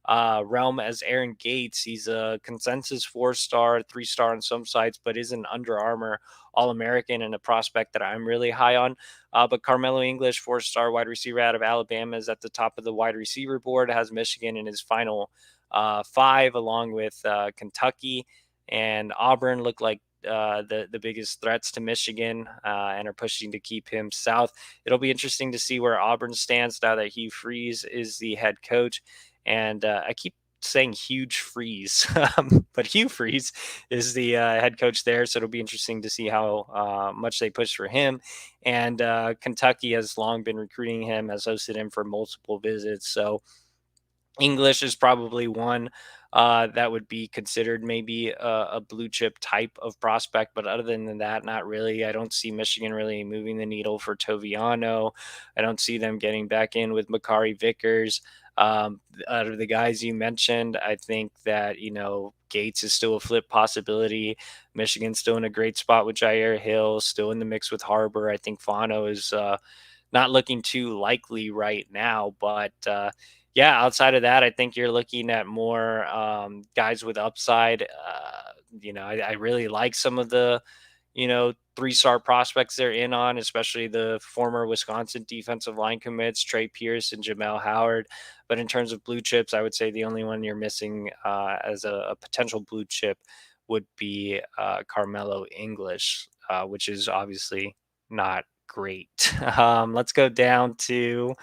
realm as Aaron Gates. He's a consensus 4-star, 3-star on some sites, but is an Under Armour All-American and a prospect that I'm really high on. But Carmelo English, 4-star wide receiver out of Alabama, is at the top of the wide receiver board, has Michigan in his final 5, along with Kentucky and Auburn look like the biggest threats to Michigan, and are pushing to keep him south. It'll be interesting to see where Auburn stands now that Hugh Freeze is the head coach. And I keep saying huge freeze, but Hugh Freeze is the head coach there. So it'll be interesting to see how much they push for him. And Kentucky has long been recruiting him, has hosted him for multiple visits. So English is probably one that would be considered maybe a blue chip type of prospect, but other than that, not really. I don't see Michigan really moving the needle for Toviano. I don't see them getting back in with Makari Vickers. Out of the guys you mentioned, I think that Gates is still a flip possibility. Michigan's still in a great spot with Jair Hill, still in the mix with Harbaugh. I think Fano is not looking too likely right now, but yeah, outside of that, I think you're looking at more guys with upside. I really like some of the, 3-star prospects they're in on, especially the former Wisconsin defensive line commits, Trey Pierce and Jamel Howard. But in terms of blue chips, I would say the only one you're missing as a potential blue chip would be Carmelo English, which is obviously not great. Let's go down to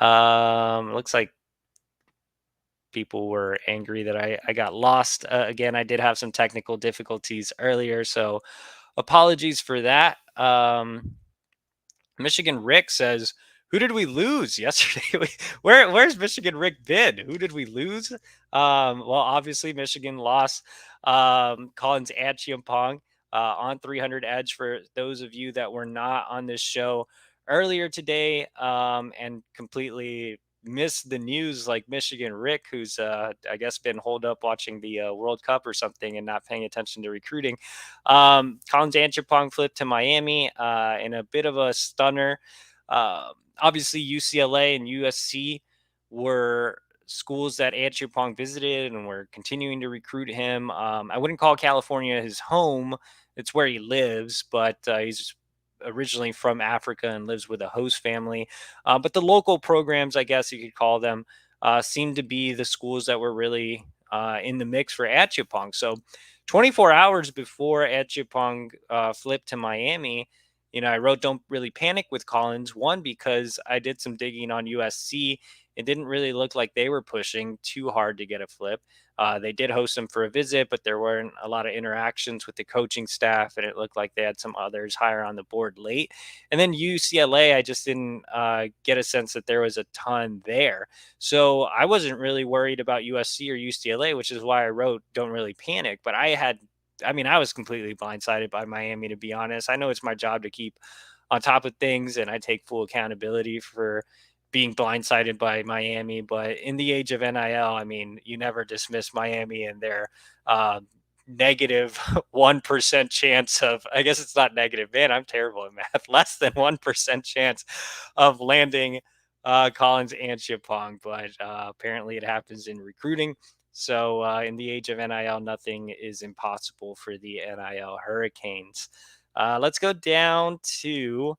looks like people were angry that I got lost. Again, I did have some technical difficulties earlier, so apologies for that. Michigan Rick says, "Who did we lose yesterday? Where's Michigan Rick been? Who did we lose?" Well, obviously Michigan lost Collins Acheampong on 300 Edge. For those of you that were not on this show earlier today and completely missed the news, like Michigan Rick, who's I guess been holed up watching the World Cup or something and not paying attention to recruiting. Collins Acheampong flipped to Miami in a bit of a stunner. Obviously, UCLA and USC were schools that Acheampong visited and were continuing to recruit him. I wouldn't call California his home. It's where he lives, but he's originally from Africa and lives with a host family. But the local programs, I guess you could call them, seem to be the schools that were really in the mix for Acheampong. So 24 hours before Acheampong flipped to Miami, I wrote "Don't really panic" with Collins. One, because I did some digging on USC. It didn't really look like they were pushing too hard to get a flip. They did host him for a visit, but there weren't a lot of interactions with the coaching staff, and it looked like they had some others higher on the board late. And then UCLA, I just didn't get a sense that there was a ton there. So I wasn't really worried about USC or UCLA, which is why I wrote "Don't really panic." But I was completely blindsided by Miami, to be honest. I know it's my job to keep on top of things, and I take full accountability for being blindsided by Miami. But in the age of NIL, you never dismiss Miami and their negative 1% chance of, I guess it's not negative, man, I'm terrible at math, less than 1% chance of landing Collins Acheampong. But apparently it happens in recruiting. So in the age of NIL, nothing is impossible for the NIL Hurricanes. Let's go down to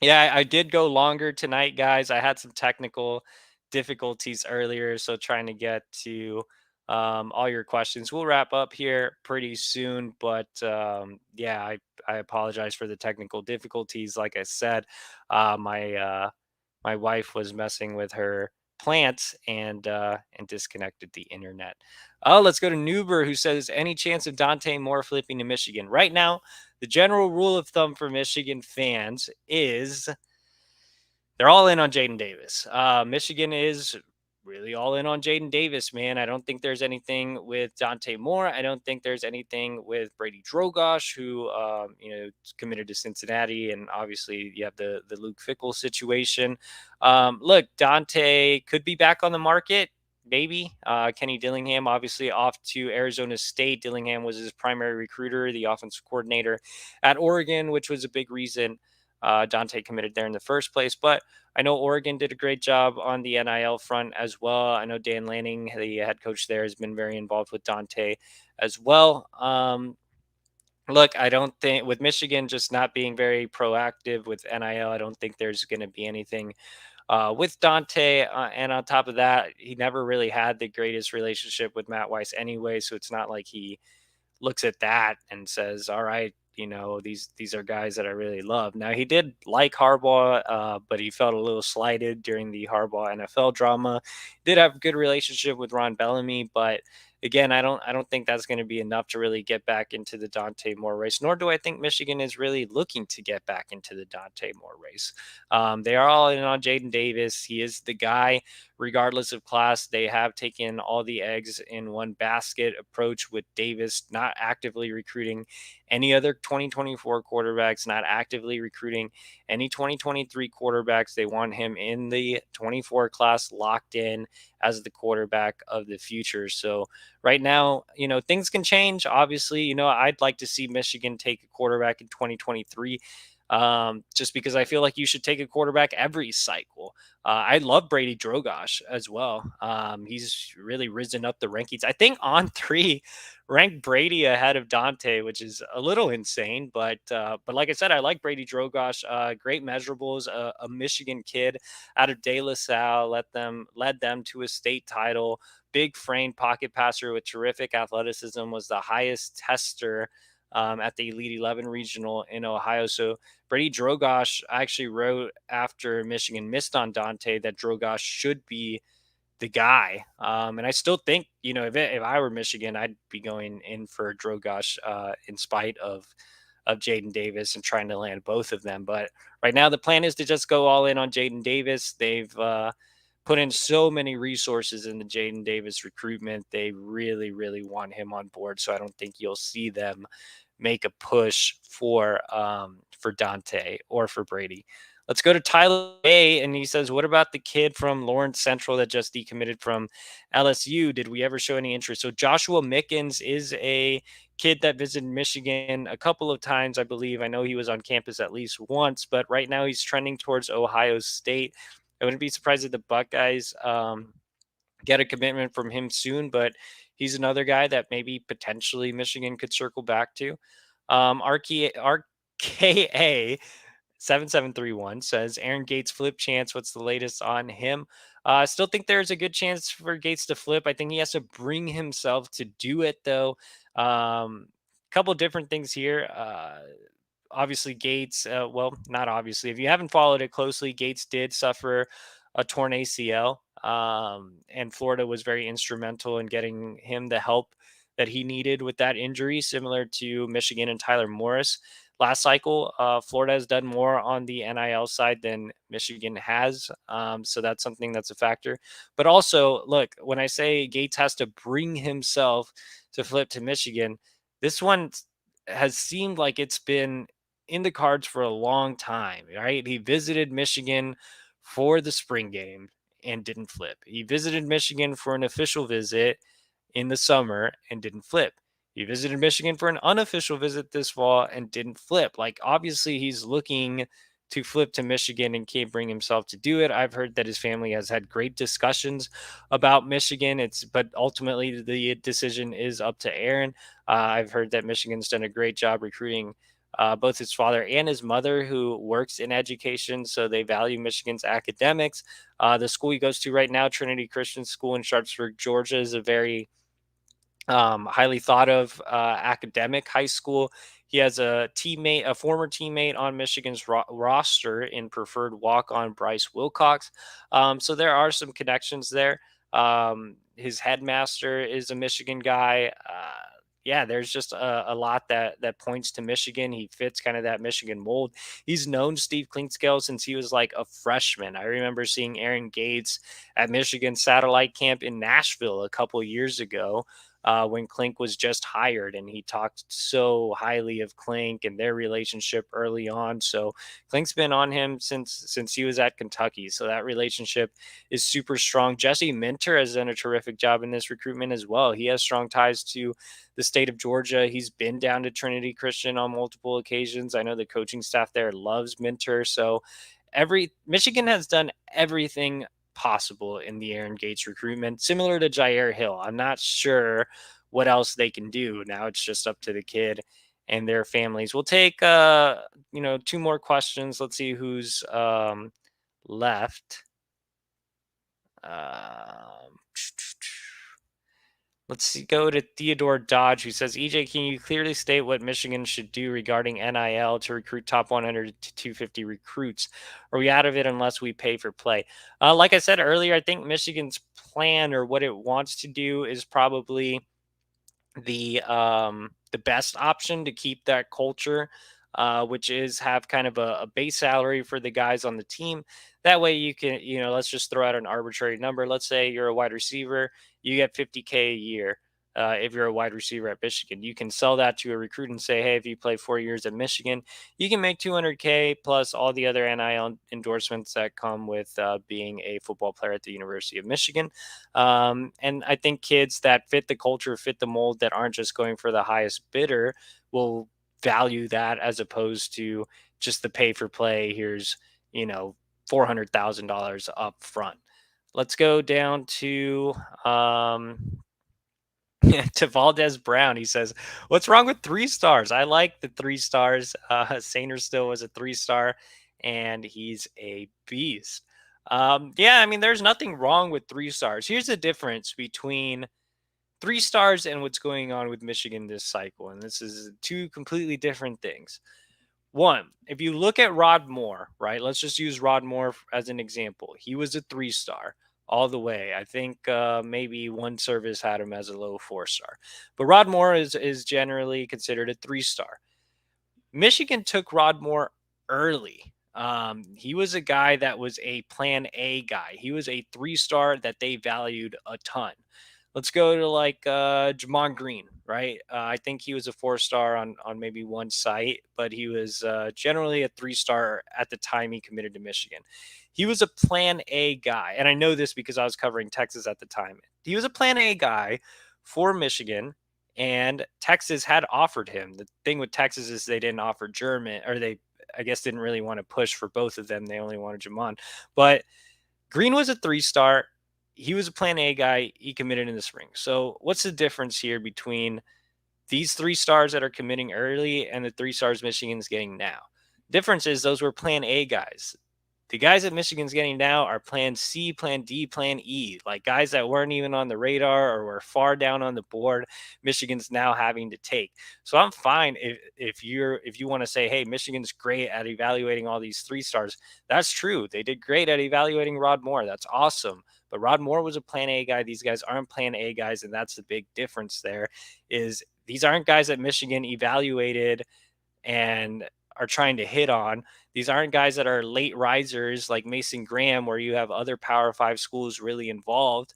yeah, I did go longer tonight, guys. I had some technical difficulties earlier, so trying to get to all your questions. We'll wrap up here pretty soon, but yeah, I apologize for the technical difficulties. Like I said, my wife was messing with her plants and disconnected the internet. Oh, let's go to Newber, who says, "Any chance of Dante Moore flipping to Michigan?" Right now, the general rule of thumb for Michigan fans is they're all in on Jadyn Davis. Michigan is really all in on Jadyn Davis, man. I don't think there's anything with Dante Moore. I don't think there's anything with Brady Drogosh, who committed to Cincinnati, and obviously you have the Luke Fickle situation. Look, Dante could be back on the market. Maybe. Kenny Dillingham, obviously off to Arizona State. Dillingham was his primary recruiter, the offensive coordinator at Oregon, which was a big reason Dante committed there in the first place. But I know Oregon did a great job on the NIL front as well. I know Dan Lanning, the head coach there, has been very involved with Dante as well. Look, I don't think with Michigan just not being very proactive with NIL, I don't think there's going to be anything with Dante. And on top of that, he never really had the greatest relationship with Matt Weiss anyway. So it's not like he looks at that and says, "All right, these are guys that I really love." Now he did like Harbaugh, but he felt a little slighted during the Harbaugh NFL drama. Did have a good relationship with Ron Bellamy, but again, I don't think that's going to be enough to really get back into the Dante Moore race. Nor do I think Michigan is really looking to get back into the Dante Moore race. They are all in on Jadyn Davis. He is the guy regardless of class. They have taken all the eggs in one basket approach with Davis not actively recruiting any other 2024 quarterbacks, not actively recruiting any 2023 quarterbacks. They want him in the 24 class locked in as the quarterback of the future. So right now, things can change. Obviously, I'd like to see Michigan take a quarterback in 2023. Just because I feel like you should take a quarterback every cycle. I love Brady Drogosh as well. He's really risen up the rankings. I think On Three ranked Brady ahead of Dante, which is a little insane. But like I said, I like Brady Drogosh. Great measurables. A Michigan kid out of De La Salle led them to a state title. Big frame pocket passer with terrific athleticism. Was the highest tester at the Elite 11 regional in Ohio. So Brady Drogosh, I actually wrote after Michigan missed on Dante that Drogosh should be the guy. And I still think, if I were Michigan, I'd be going in for Drogosh in spite of Jadyn Davis and trying to land both of them. But right now, the plan is to just go all in on Jadyn Davis. They've put in so many resources in the Jadyn Davis recruitment. They really, really want him on board. So I don't think you'll see them make a push for Dante or for Brady. Let's go to Tyler A. And he says, "What about the kid from Lawrence Central that just decommitted from LSU? Did we ever show any interest?" So Joshua Mickens is a kid that visited Michigan a couple of times, I believe. I know he was on campus at least once, but right now he's trending towards Ohio State. I wouldn't be surprised if the Buckeyes get a commitment from him soon, but he's another guy that maybe potentially Michigan could circle back to. RKA 7731 says Aaron Gates flip chance. What's the latest on him? I still think there's a good chance for Gates to flip. I think he has to bring himself to do it, though. Couple different things here. Obviously, Gates, well, not obviously. If you haven't followed it closely, Gates did suffer a torn ACL, and Florida was very instrumental in getting him the help that he needed with that injury, similar to Michigan and Tyler Morris. Last cycle, Florida has done more on the NIL side than Michigan has. So that's something that's a factor. But also, look, when I say Gates has to bring himself to flip to Michigan, this one has seemed like it's been in the cards for a long time, right? He visited Michigan for the spring game and didn't flip. He visited Michigan for an official visit in the summer and didn't flip. He visited Michigan for an unofficial visit this fall and didn't flip. Like, obviously, he's looking to flip to Michigan and can't bring himself to do it. I've heard that his family has had great discussions about Michigan. But ultimately the decision is up to Aaron. I've heard that Michigan's done a great job recruiting both his father and his mother, who works in education. So they value Michigan's academics. The school he goes to right now, Trinity Christian School in Sharpsburg, Georgia, is a very highly thought of academic high school. He has a former teammate on Michigan's roster in preferred walk-on Bryce Wilcox. So there are some connections there. His headmaster is a Michigan guy. Yeah, there's just a lot that points to Michigan. He fits kind of that Michigan mold. He's known Steve Klinkscale since he was like a freshman. I remember seeing Aaron Gates at Michigan satellite camp in Nashville a couple years ago. When Clink was just hired, and he talked so highly of Clink and their relationship early on. So Clink's been on him since he was at Kentucky. So that relationship is super strong. Jesse Minter has done a terrific job in this recruitment as well. He has strong ties to the state of Georgia. He's been down to Trinity Christian on multiple occasions. I know the coaching staff there loves Minter. So Michigan has done everything possible in the Aaron Gates recruitment, similar to Jair Hill. I'm not sure what else they can do. Now it's just up to the kid and their families. We'll take two more questions. Let's see who's left. Um, let's see, go to Theodore Dodge, who says, EJ, can you clearly state what Michigan should do regarding NIL to recruit top 100 to 250 recruits? Are we out of it unless we pay for play? Like I said earlier, I think Michigan's plan or what it wants to do is probably the best option to keep that culture, which is have kind of a base salary for the guys on the team. That way you can, let's just throw out an arbitrary number. Let's say you're a wide receiver, you get 50K a year. If you're a wide receiver at Michigan, you can sell that to a recruit and say, hey, if you play 4 years at Michigan, you can make 200K plus all the other NIL endorsements that come with being a football player at the University of Michigan. And I think kids that fit the culture, fit the mold, that aren't just going for the highest bidder will value that as opposed to just the pay for play. Here's, $400,000 up front. Let's go down to to Valdez Brown. He says, "What's wrong with 3 stars? I like the 3 stars. Sainer still was a 3 star, and he's a beast." Yeah, I mean, there's nothing wrong with 3 stars. Here's the difference between 3 stars and what's going on with Michigan this cycle, and this is two completely different things. One, if you look at Rod Moore, right? Let's just use Rod Moore as an example. He was a 3 star all the way. I think maybe one service had him as a low 4 star, but Rod Moore is generally considered a 3 star. Michigan took Rod Moore early. He was a guy that was a plan A guy. He was a 3 star that they valued a ton. Let's go to like Jamon Green, right? I think he was a 4 star on maybe one site, but he was generally a 3 star at the time he committed to Michigan. He was a plan A guy, and I know this because I was covering Texas at the time. He was a plan A guy for Michigan, and Texas had offered him. The thing with Texas is they didn't offer German, or they, I guess, didn't really want to push for both of them. They only wanted Jamon. But Green was a 3 star. He was a plan A guy. He committed in the spring. So what's the difference here between these 3 stars that are committing early and the 3 stars Michigan's getting now? Difference is those were plan A guys. The guys that Michigan's getting now are plan C, plan D, plan E, like guys that weren't even on the radar or were far down on the board. Michigan's now having to take. So I'm fine if you want to say, hey, Michigan's great at evaluating all these 3 stars. That's true. They did great at evaluating Rod Moore. That's awesome. But Rod Moore was a plan A guy. These guys aren't plan A guys, and that's the big difference there. Is these aren't guys that Michigan evaluated and are trying to hit on. These aren't guys that are late risers like Mason Graham, where you have other Power Five schools really involved.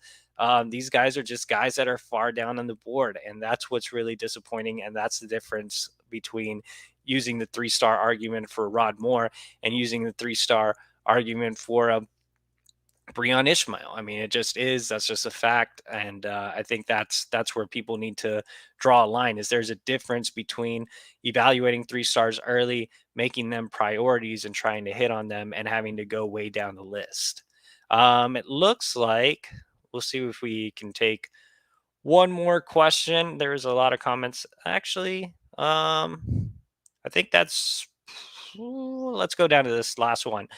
These guys are just guys that are far down on the board, and that's what's really disappointing. And that's the difference between using the 3 star argument for Rod Moore and using the 3 star argument for Breon Ishmael. I mean, it just is. That's just a fact, and I think that's where people need to draw a line. Is there's a difference between evaluating 3 stars early, making them priorities, and trying to hit on them, and having to go way down the list. It looks like we'll see if we can take one more question. There's a lot of comments actually. I think that's. Let's go down to this last one.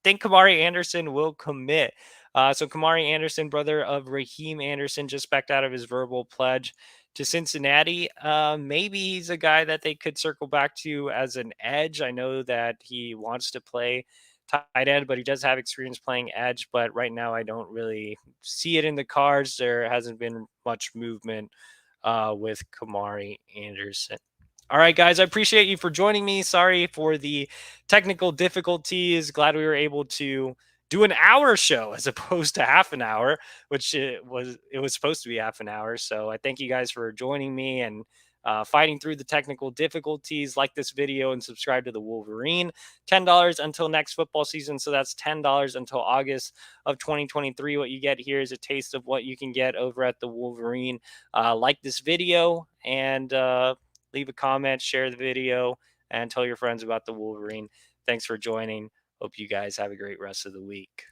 Think Kamari Anderson will commit. So Kamari Anderson, brother of Raheem Anderson, just backed out of his verbal pledge to Cincinnati. Maybe he's a guy that they could circle back to as an edge. I know that he wants to play tight end, but he does have experience playing edge. But right now, I don't really see it in the cards. There hasn't been much movement with Kamari Anderson. All right, guys, I appreciate you for joining me. Sorry for the technical difficulties. Glad we were able to do an hour show as opposed to half an hour, which it was supposed to be half an hour. So I thank you guys for joining me and fighting through the technical difficulties. Like this video and subscribe to the Wolverine. $10 until next football season. So that's $10 until August of 2023. What you get here is a taste of what you can get over at the Wolverine. Like this video and leave a comment, share the video, and tell your friends about the Wolverine. Thanks for joining. Hope you guys have a great rest of the week.